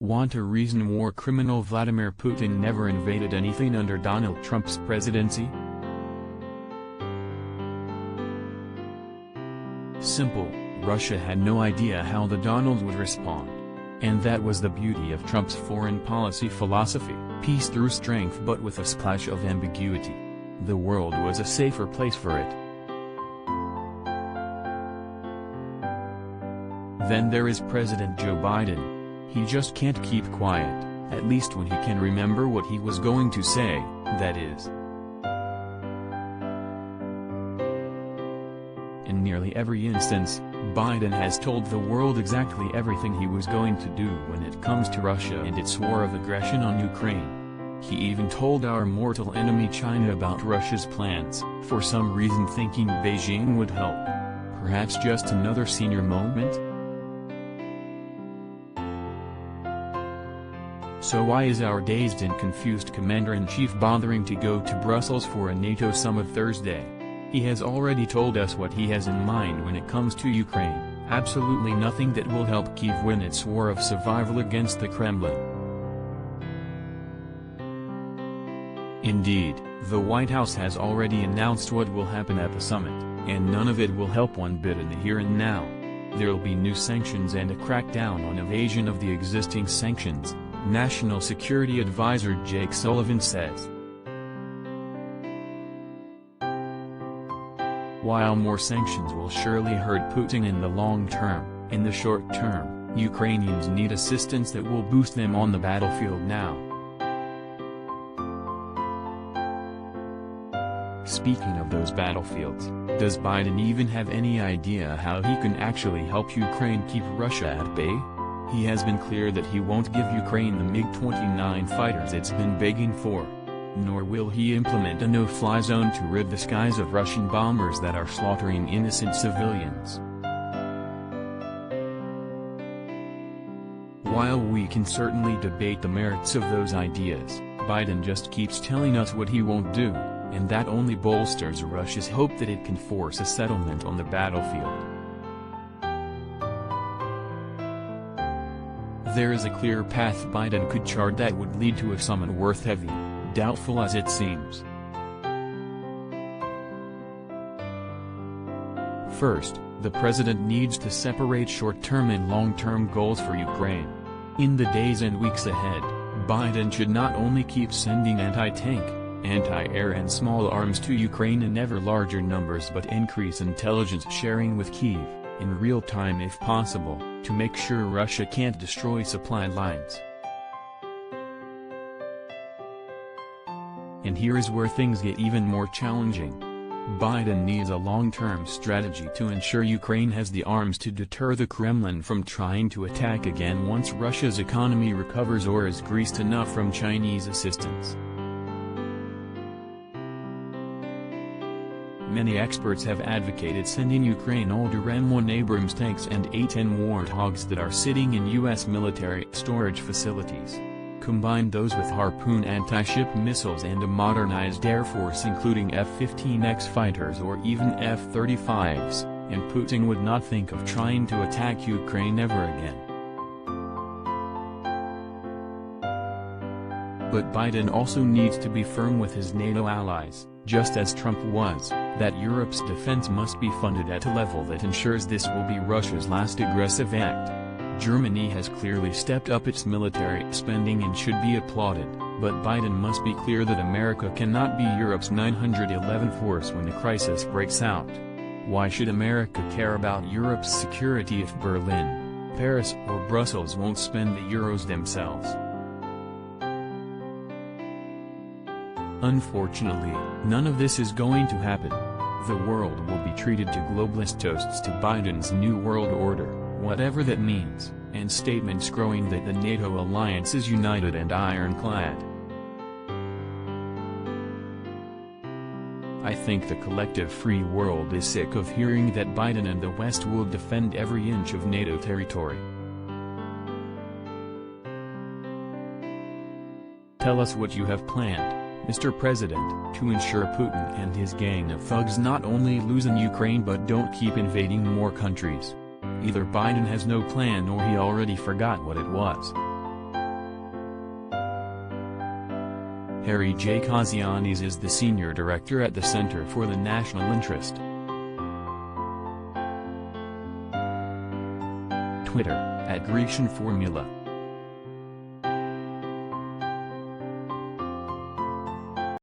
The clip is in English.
Want a reason war criminal Vladimir Putin never invaded anything under Donald Trump's presidency? Simple, Russia had no idea how the Donald would respond. And that was the beauty of Trump's foreign policy philosophy, peace through strength but with a splash of ambiguity. The world was a safer place for it. Then there is President Joe Biden. He just can't keep quiet, at least when he can remember what he was going to say, that is. In nearly every instance, Biden has told the world exactly everything he was going to do when it comes to Russia and its war of aggression on Ukraine. He even told our mortal enemy China about Russia's plans, for some reason thinking Beijing would help. Perhaps just another senior moment? So why is our dazed and confused commander-in-chief bothering to go to Brussels for a NATO summit Thursday? He has already told us what he has in mind when it comes to Ukraine, absolutely nothing that will help Kyiv win its war of survival against the Kremlin. Indeed, the White House has already announced what will happen at the summit, and none of it will help one bit in the here and now. There'll be new sanctions and a crackdown on evasion of the existing sanctions, National Security Advisor Jake Sullivan says. While more sanctions will surely hurt Putin in the long term, in the short term, Ukrainians need assistance that will boost them on the battlefield now. Speaking of those battlefields, does Biden even have any idea how he can actually help Ukraine keep Russia at bay? He has been clear that he won't give Ukraine the MiG-29 fighters it's been begging for. Nor will he implement a no-fly zone to rid the skies of Russian bombers that are slaughtering innocent civilians. While we can certainly debate the merits of those ideas, Biden just keeps telling us what he won't do, and that only bolsters Russia's hope that it can force a settlement on the battlefield. There is a clear path Biden could chart that would lead to a summit worth having, doubtful as it seems. First, the president needs to separate short-term and long-term goals for Ukraine. In the days and weeks ahead, Biden should not only keep sending anti-tank, anti-air and small arms to Ukraine in ever larger numbers but increase intelligence sharing with Kyiv, in real time if possible, to make sure Russia can't destroy supply lines. And here is where things get even more challenging. Biden needs a long-term strategy to ensure Ukraine has the arms to deter the Kremlin from trying to attack again once Russia's economy recovers or is greased enough from Chinese assistance. Many experts have advocated sending Ukraine older M1 Abrams tanks and A-10 Warthogs that are sitting in U.S. military storage facilities. Combine those with Harpoon anti-ship missiles and a modernized Air Force including F-15X fighters or even F-35s, and Putin would not think of trying to attack Ukraine ever again. But Biden also needs to be firm with his NATO allies, just as Trump was, that Europe's defense must be funded at a level that ensures this will be Russia's last aggressive act. Germany has clearly stepped up its military spending and should be applauded, but Biden must be clear that America cannot be Europe's 911th force when a crisis breaks out. Why should America care about Europe's security if Berlin, Paris or Brussels won't spend the euros themselves? Unfortunately, none of this is going to happen. The world will be treated to globalist toasts to Biden's New World Order, whatever that means, and statements growing that the NATO alliance is united and ironclad. I think the collective free world is sick of hearing that Biden and the West will defend every inch of NATO territory. Tell us what you have planned, Mr. President, to ensure Putin and his gang of thugs not only lose in Ukraine but don't keep invading more countries. Either Biden has no plan or he already forgot what it was. Harry J. Kazianis is the senior director at the Center for the National Interest. Twitter, @Grecian Formula.